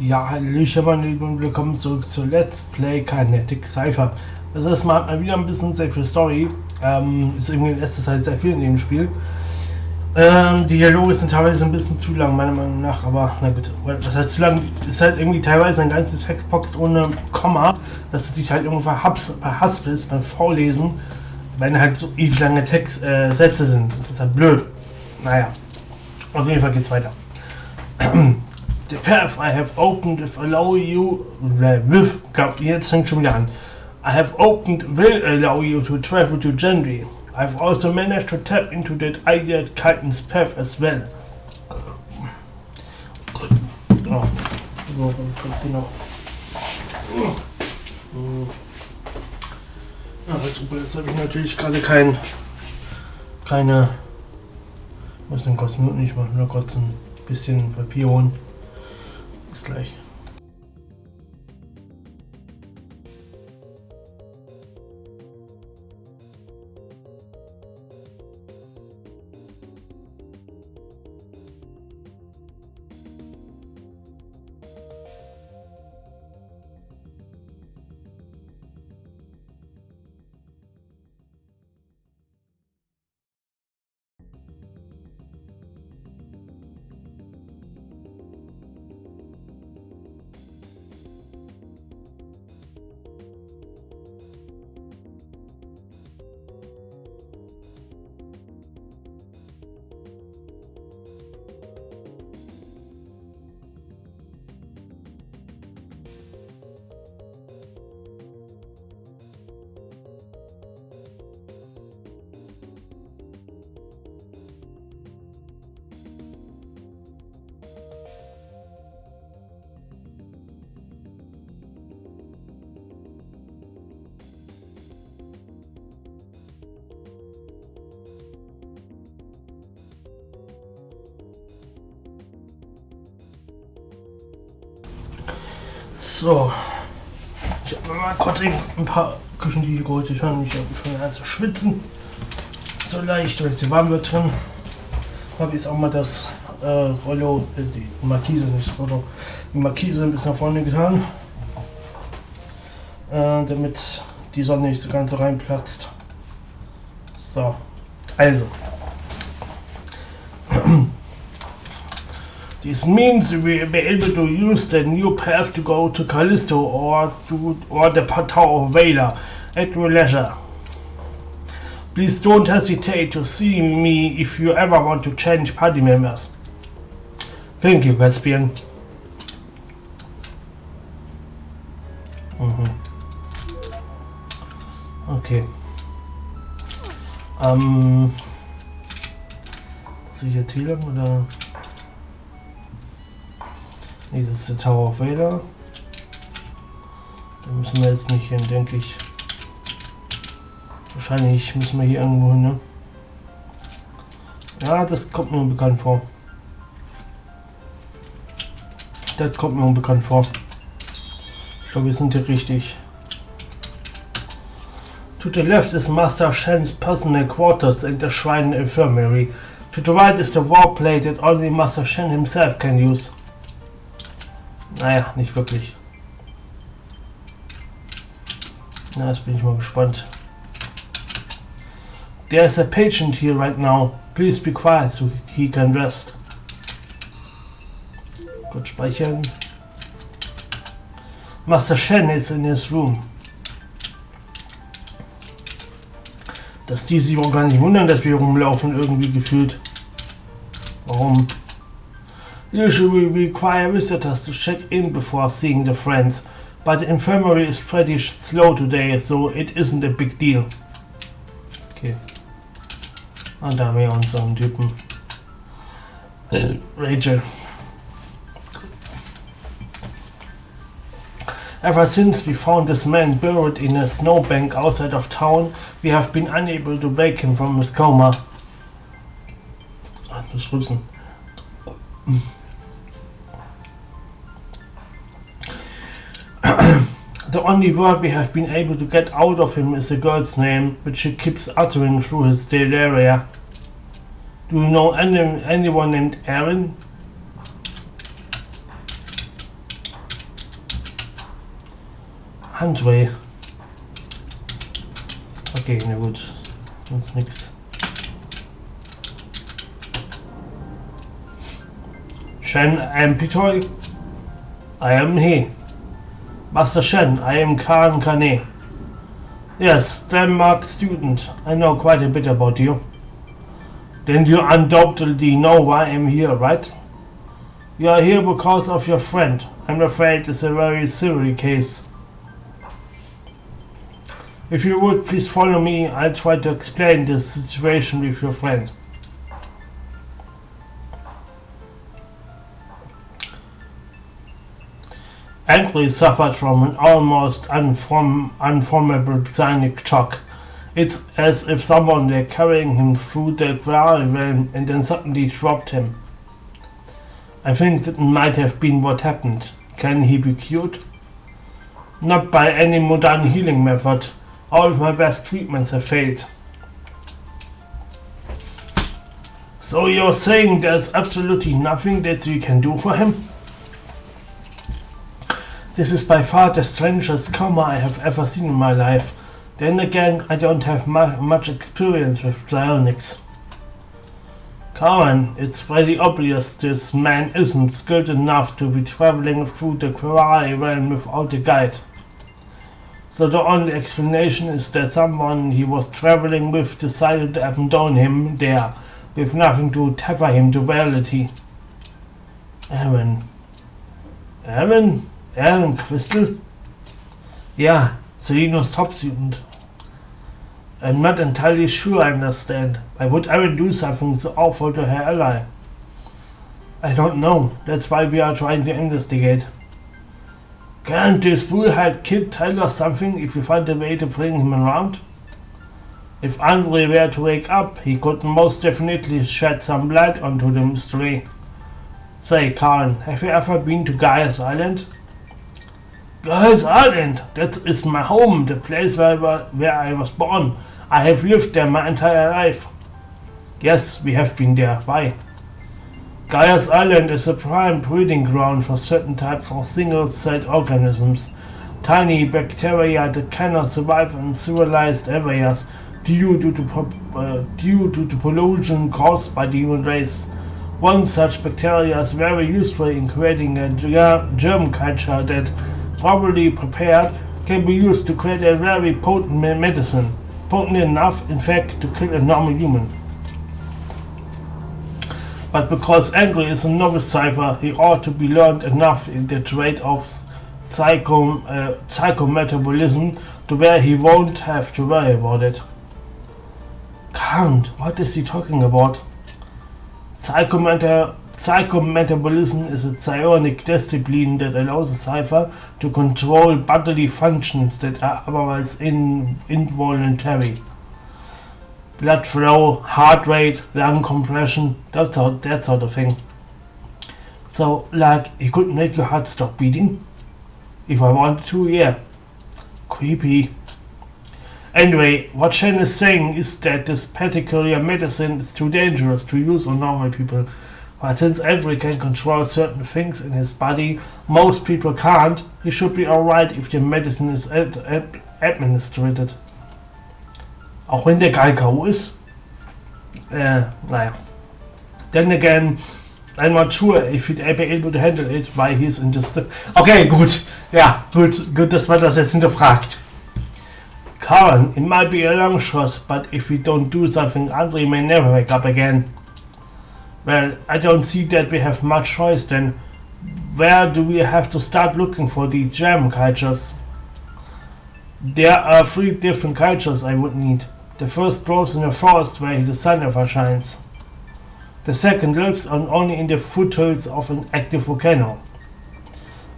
Ja, hallöchen meine Lieben und willkommen zurück zu Let's Play Kinetic Cipher. Das ist mal wieder ein bisschen Safe Story. Ist irgendwie in letzter Zeit sehr viel in dem Spiel. Die Dialoge sind teilweise ein bisschen zu lang, meiner Meinung nach, aber na gut. Das heißt zu lang, ist halt irgendwie teilweise ein ganzes Textbox ohne Komma, dass es dich halt irgendwo verhaspelst beim Vorlesen, wenn halt so ewig lange Sätze sind. Das ist halt blöd. Naja, auf jeden Fall geht's weiter. The path I have opened will allow you jetzt fängt schon wieder an. I have opened will allow you to travel to January. I've also managed to tap into that ideal Titan's path as well. Oh. So, dann kannst du noch. Ja, das ist super. Jetzt habe ich natürlich gerade keine. Was denn kostet? Ich mache nur kurz ein bisschen Papier holen. Bis gleich. So, ich habe mir mal kurz ein paar Küchentücher geholt. Ich fange mich schon an zu schwitzen. So leicht, weil es hier warm wird drin. Habe jetzt auch mal das Rollo, die Markise, nicht das Rollo, die Markise ein bisschen nach vorne getan, damit die Sonne nicht so ganz so reinplatzt. So, also. This means we will be able to use the new path to go to Callisto or the Tower of Valor at your leisure. Please don't hesitate to see me if you ever want to change party members. Thank you, Caspian. Okay. Muss ich jetzt hier lang oder? Nee, das ist der Tower of Valor. Da müssen wir jetzt nicht hin, denke ich. Wahrscheinlich müssen wir hier irgendwo hin, ne? Ja, das kommt mir unbekannt vor. Das kommt mir unbekannt vor. Ich glaube, wir sind hier richtig. To the left is Master Shen's personal quarters and the Shrine Infirmary. To the right is the warplate that only Master Shen himself can use. Naja, nicht wirklich. Na, jetzt bin ich mal gespannt. There's a patient here right now. Please be quiet so he can rest. Gut, speichern. Master Shen is in his room. Dass die sich auch gar nicht wundern, dass wir rumlaufen, irgendwie gefühlt. Warum? Usually we require visitors to check in before seeing the friends, but the infirmary is pretty slow today, so it isn't a big deal. Okay. Und da haben wir unseren Typen. Rachel. Ever since we found this man buried in a snowbank outside of town, we have been unable to wake him from his coma. Ah, das Rübsen. The only word we have been able to get out of him is a girl's name, which he keeps uttering through his delirium. Do you know anyone named Herrn? Handweh. Okay, na gut. Sonst nix. Shen, I am Pitoy. I am he. Master Shen, I am Claine-kun. Yes, Denmark student. I know quite a bit about you. Then you undoubtedly know why I'm here, right? You are here because of your friend. I'm afraid it's a very serious case. If you would please follow me, I'll try to explain the situation with your friend. Andrew suffered from an almost unformable psionic shock. It's as if someone were carrying him through the ground realm and then suddenly dropped him. I think that might have been what happened. Can he be cured? Not by any modern healing method. All of my best treatments have failed. So you're saying there's absolutely nothing that you can do for him? This is by far the strangest coma I have ever seen in my life. Then again, I don't have much experience with psionics. Karen, it's pretty obvious this man isn't skilled enough to be traveling through the Quarry realm without a guide. So the only explanation is that someone he was traveling with decided to abandon him there, with nothing to tether him to reality. Herrn Crystal? Yeah, Selena's top student. I'm not entirely sure I understand. Why would Erin do something so awful to her ally? I don't know. That's why we are trying to investigate. Can't this bullhead kid tell us something if we find a way to bring him around? If Andre were to wake up, he could most definitely shed some light onto the mystery. Say, Karen, have you ever been to Gaia's Island? Gaia's Island? That is my home, the place where I was born. I have lived there my entire life. Yes, we have been there. Why? Gaia's Island is a prime breeding ground for certain types of single-celled organisms, tiny bacteria that cannot survive in civilized areas due to the pollution caused by the human race. One such bacteria is very useful in creating a germ culture that, properly prepared, can be used to create a very potent medicine, potent enough, in fact, to kill a normal human. But because Andrew is a novice Cipher, he ought to be learned enough in the trade of psychometabolism to where he won't have to worry about it. Can't. What is he talking about? Psychometabolism is a psionic discipline that allows a Cipher to control bodily functions that are otherwise involuntary. Blood flow, heart rate, lung compression, that sort of thing. So, like, he could make your heart stop beating? If I wanted to, yeah. Creepy. Anyway, what Shen is saying is that this particular medicine is too dangerous to use on normal people. But since Andrew can control certain things in his body, most people can't, he should be alright if the medicine is administered. Auch wenn der Geil K.O. ist. Naja. Then again, I'm not sure if he'd be able to handle it while he's in this... Okay, gut. Ja, gut, dass man das jetzt hinterfragt. Karen, it might be a long shot, but if we don't do something, Andre may never wake up again. Well, I don't see that we have much choice then. Where do we have to start looking for these germ cultures? There are 3 different cultures I would need. The first grows in the forest where the sun never shines. The second lives only in the foothills of an active volcano.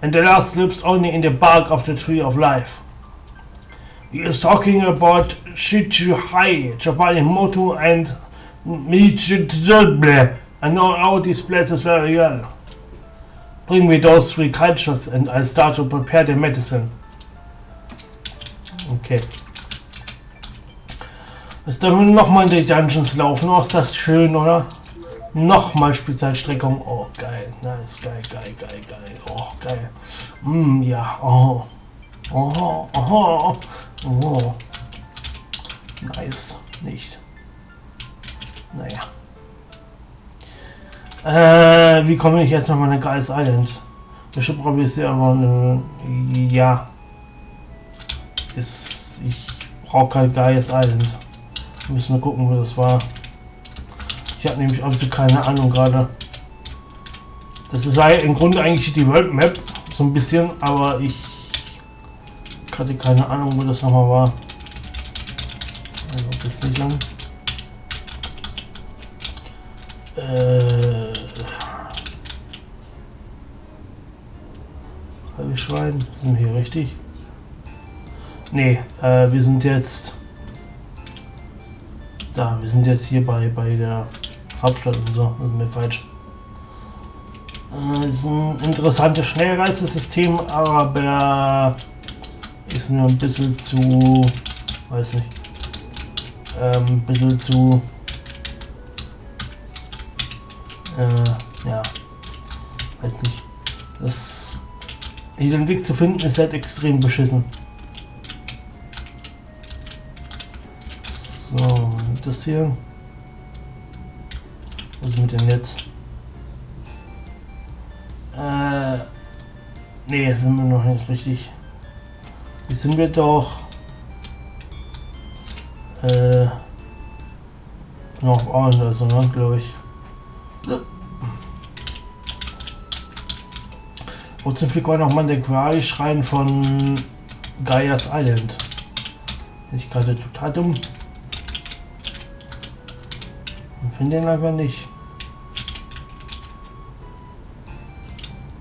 And the last lives only in the bark of the tree of life. He is talking about Shichuhai, Chapanimoto and Michitsuble. I know all these places very well. Bring me those 3 cultures and I'll start to prepare the medicine. Okay. Jetzt dürfen wir nochmal in die Dungeons laufen. Oh, ist das schön, oder? Nochmal Spezialstreckung. Oh, geil. Nice. Geil. Oh, geil. Ja. Oh. Oh, oh, oh. Nice. Nicht. Naja. Wie komme ich jetzt nochmal nach Guy's Island? Ich probiere es ja, aber ja. Ich brauche halt Guy's Island. Müssen wir gucken, wo das war. Ich habe nämlich absolut keine Ahnung gerade. Das ist halt im Grunde eigentlich die World Map, so ein bisschen, aber ich hatte keine Ahnung, wo das nochmal war. Also jetzt nicht lang. Halbe Schwein, sind wir hier richtig? Nee, wir sind jetzt da, wir sind jetzt hier bei der Hauptstadt und so, das ist mir falsch. Das ist ein interessantes Schnellreisesystem, aber ist mir ein bisschen zu, weiß nicht, ein bisschen zu, ja, weiß nicht, den Weg zu finden ist halt extrem beschissen. So, das hier, was ist mit dem Netz? Nee, sind wir noch nicht richtig. Wie sind wir doch? Noch auf Augen oder so, ne, glaube ich. Wozu viel war nochmal der Quali-Schrein von Guy's Island? Bin ich gerade total dumm? Ich finde den einfach nicht.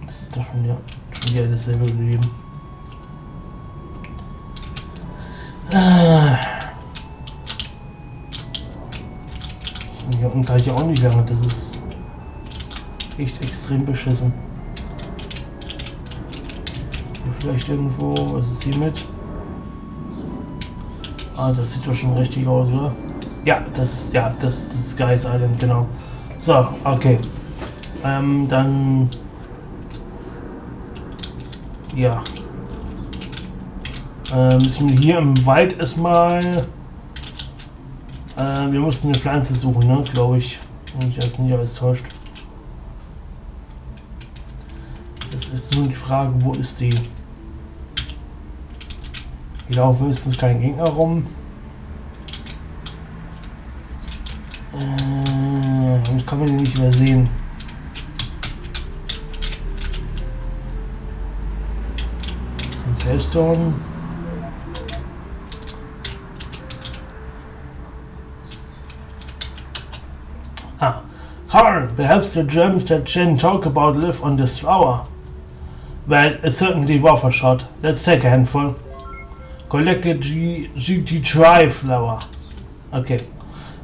Das ist doch schon wieder dasselbe geblieben. Hier unten kann ich auch nicht lange, das ist echt extrem beschissen. Hier vielleicht irgendwo, was ist hier mit? Ah, das sieht doch schon richtig aus, oder? Ja, das ist Guy's Island, genau. So, okay. Dann ja. Müssen wir hier im Wald erstmal. Wir mussten eine Pflanze suchen, ne, glaube ich. Wenn mich das nicht alles täuscht. Das ist nur die Frage, wo ist die? Hier laufen höchstens kein Gegner rum. Ich kann man den nicht übersehen. Das ist ein Sailstorm. Herrn, perhaps the gems that Chen talk about live on this flower. Well, it's certainly worth a shot. Let's take a handful. Collect the GT flower. Okay.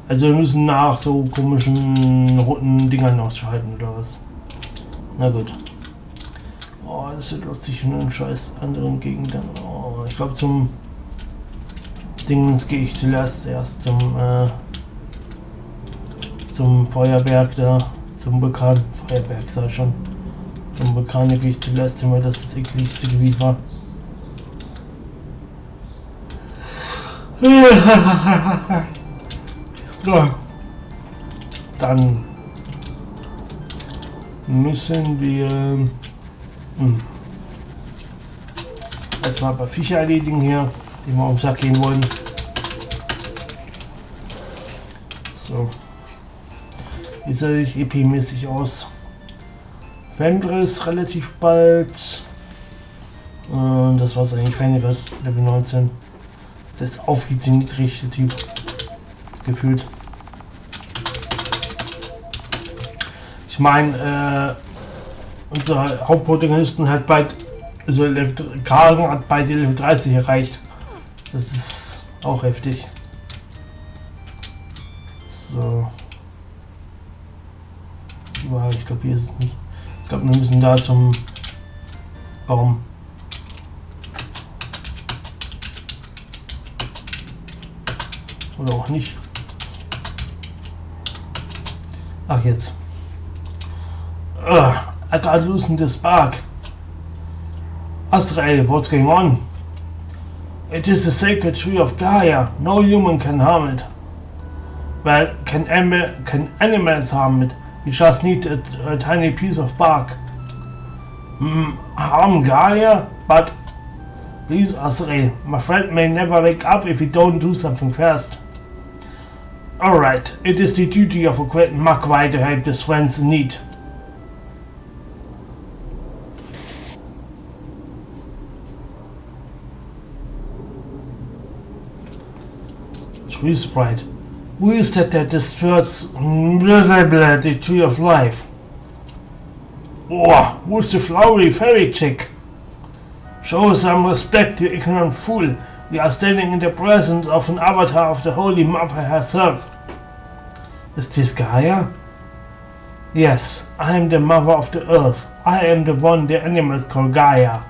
Also wir müssen nach so komischen roten Dingern ausschalten oder was? Na gut. Oh, das wird lustig in einem scheiß anderen Gegenden. Oh, ich glaube zum Dingens gehe ich zuerst erst zum Feuerberg da, zum Vulkan, Feuerberg sag ich schon. Zum Vulkan gehe ich zuerst hin, weil das das ekligste Gebiet war. So. Dann müssen wir erstmal ein paar Viecher erledigen hier, die wir auf den Sack gehen wollen. So. Wie sieht ich EP-mäßig aus? Fenris relativ bald. Und das war's eigentlich. Fenris, Level 19. Das ist auf wie niedrig, der Typ. Gefühlt. Ich meine, unser Hauptprotagonisten hat bald, also Kragen hat bald die Level 30 erreicht. Das ist auch heftig. So. Ich glaube, hier ist es nicht. Ich glaube, wir müssen da zum Baum. Oder auch nicht. Ach, jetzt. I got loosened the spark. Azrael, what's going on? It is the sacred tree of Gaia. No human can harm it. Well, can animals harm it? You just need a tiny piece of bark. Harm Gaia? But please, Azrael, my friend may never wake up if we don't do something fast. Alright, it is the duty of a great magpie to help his friends in need. Tree sprite. Who is that disturbs the tree of life? Oh, who's the flowery fairy chick? Show some respect, you ignorant fool. We are standing in the presence of an avatar of the Holy Mother herself. Is this Gaia? Yes, I am the mother of the earth. I am the one the animals call Gaia.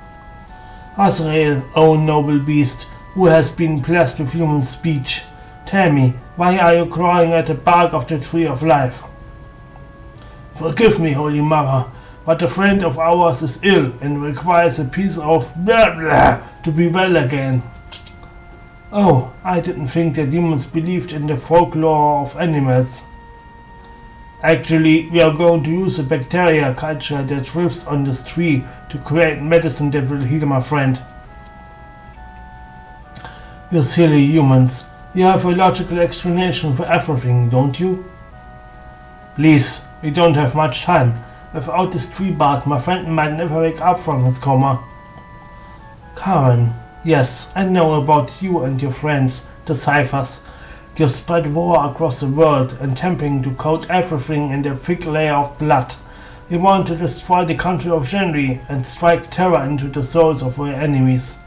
Azrael, O noble beast, who has been blessed with human speech, tell me, why are you clawing at the bark of the tree of life? Forgive me, Holy Mother, but a friend of ours is ill and requires a piece of blah blah to be well again. Oh, I didn't think that humans believed in the folklore of animals. Actually, we are going to use a bacteria culture that thrives on this tree to create medicine that will heal my friend. You silly humans. You have a logical explanation for everything, don't you? Please, we don't have much time. Without this tree bark, my friend might never wake up from his coma. Karen, yes, I know about you and your friends, the Ciphers. You spread war across the world, attempting to coat everything in a thick layer of blood. You want to destroy the country of January and strike terror into the souls of our enemies.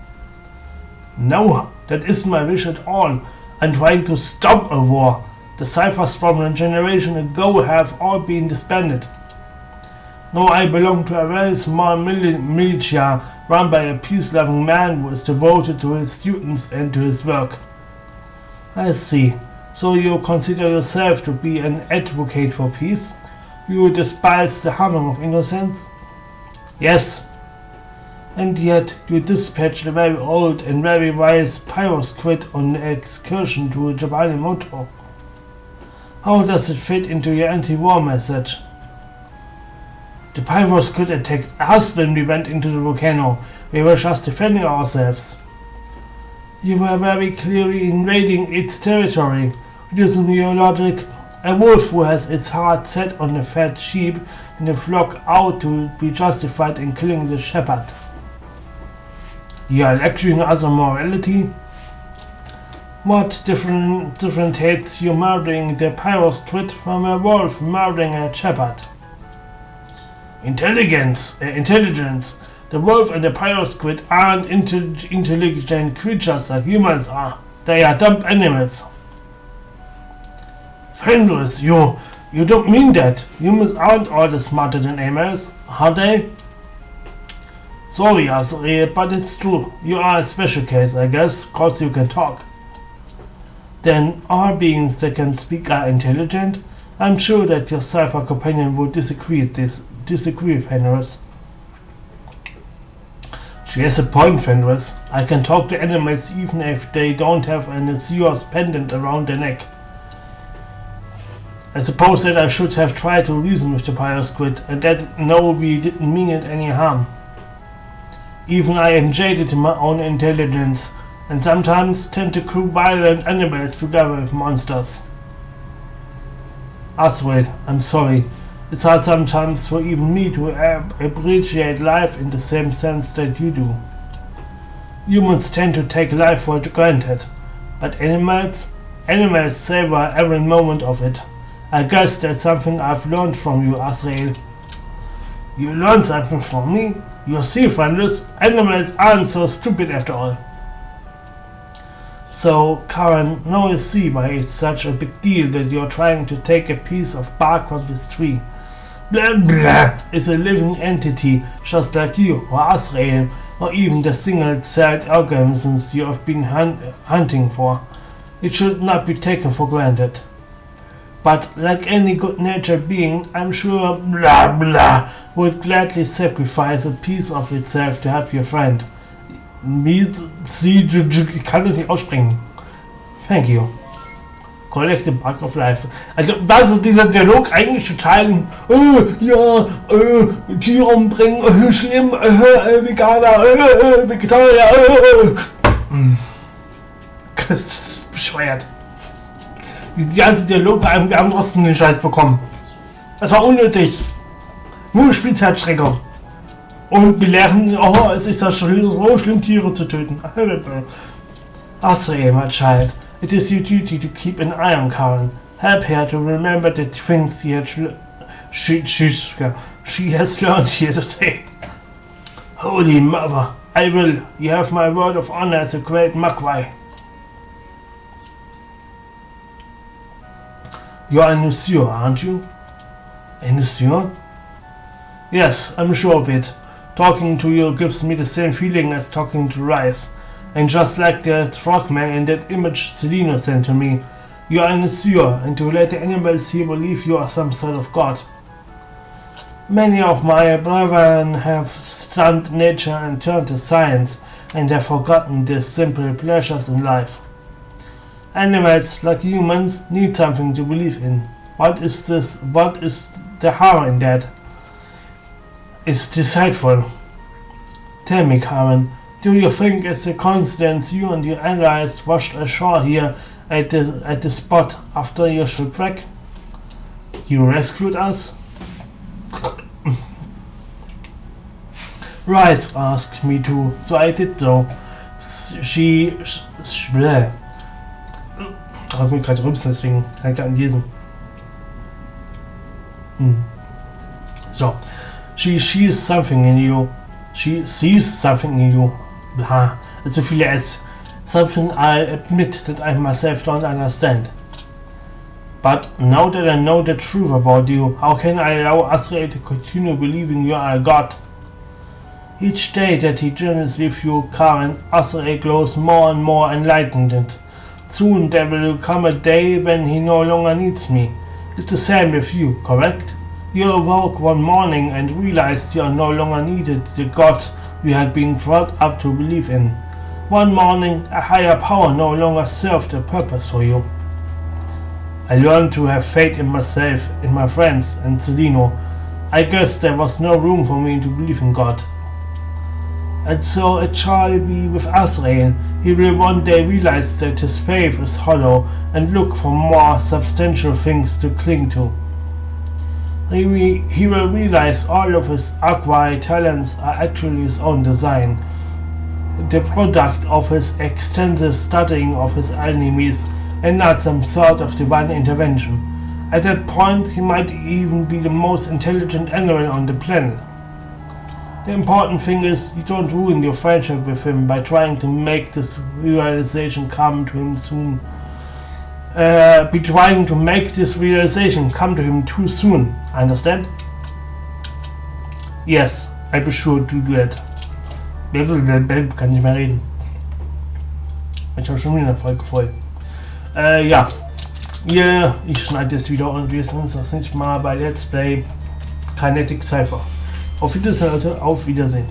No, that isn't my wish at all. I'm trying to stop a war. The Ciphers from a generation ago have all been disbanded. Now I belong to a very small militia run by a peace-loving man who is devoted to his students and to his work. I see. So you consider yourself to be an advocate for peace? You despise the harming of innocents? Yes. And yet you dispatched a very old and very wise Pyrosquid on an excursion to Jabal Moto. How does it fit into your anti-war message? The Pyrosquid attacked us when we went into the volcano. We were just defending ourselves. You were very clearly invading its territory. Using your logic, a wolf who has its heart set on a fat sheep in a flock ought to be justified in killing the shepherd. You are lecturing us on morality? What differentiates you murdering the Pyrosquid from a wolf murdering a shepherd? Intelligence. The wolf and the Pyrosquid aren't intelligent creatures like humans are. They are dumb animals. Fenris, you don't mean that. Humans aren't all that smarter than animals, are they? Sorry, Azrael, but it's true. You are a special case, I guess, cause you can talk. Then all beings that can speak are intelligent? I'm sure that your Cipher companion would disagree, Fenris. She has a point, Fenris. I can talk to animals even if they don't have an Azure pendant around their neck. I suppose that I should have tried to reason with the Pyrosquid and that no, we didn't mean it any harm. Even I am jaded in my own intelligence and sometimes tend to group violent animals together with monsters. Azrael, I'm sorry. It's hard sometimes for even me to appreciate life in the same sense that you do. Humans tend to take life for granted, but animals savor every moment of it. I guess that's something I've learned from you, Azrael. You learned something from me? You see, Fenris, animals aren't so stupid after all. So, Karen, now you see why it's such a big deal that you're trying to take a piece of bark from this tree. Blah blah is a living entity just like you or Azrael or even the single-celled organisms you have been hunting for. It should not be taken for granted. But like any good-natured being, I'm sure blah blah would gladly sacrifice a piece of itself to help your friend. Ich kann das nicht aussprechen. Thank you. Collect the Bug of Life. Also, was ist dieser Dialog eigentlich total, Tiere umbringen, schlimm, Veganer, Vegetarier, Das ist bescheuert. Die ganze Dialog, wir haben trotzdem den Scheiß bekommen. Das war unnötig. Nur Spielzeitstrecker. Und wir lernen, es ist das so schlimm, Tiere zu töten. Asrael, my child. It is your duty to keep an eye on Karen. Help her to remember the things she has learned here today. Holy mother, I will. You have my word of honor as a great Magpie. You are a Monsieur, aren't you? A Monsieur? Yes, I'm sure of it. Talking to you gives me the same feeling as talking to Rice. And just like that frogman in that image Celino sent to me, you are a Monsieur, and to let the animals here believe you are some sort of god. Many of my brethren have studied nature and turned to science, and have forgotten the simple pleasures in life. Animals, like humans, need something to believe in. What is the harm in that? It's delightful. Tell me, Karen, do you think it's a coincidence you and your allies washed ashore here at the spot after your shipwreck? You rescued us? Rice asked me to, so I did so. She habe mir gerade rübsen, deswegen kann ich gar nicht lesen. So. She sees something in you. She sees something in you. Blah. It's a viele S. Something I admit that I myself don't understand. But now that I know the truth about you, how can I allow Asrael to continue believing you are a god? Each day that he journeys with you, Karen, Asrael grows more and more enlightened. Soon there will come a day when he no longer needs me. It's the same with you, correct? You awoke one morning and realized you are no longer needed, the god you had been brought up to believe in. One morning, a higher power no longer served a purpose for you. I learned to have faith in myself, in my friends, and Celino. I guess there was no room for me to believe in God. And so it shall be with Asrael. He will one day realize that his faith is hollow and look for more substantial things to cling to. He will realize all of his acquired talents are actually his own design, the product of his extensive studying of his enemies and not some sort of divine intervention. At that point, he might even be the most intelligent animal on the planet. The important thing is you don't ruin your friendship with him by trying to make this realization come to him soon. Too soon. Understand? Yes, I be sure to do that. Kann nicht mehr reden. Ich habe schon wieder eine Folge voll. Ja. Ich schneide jetzt wieder und wir sehen uns das nächste Mal bei Let's Play Kinetic Cipher. Auf Wiedersehen, Leute. Auf Wiedersehen.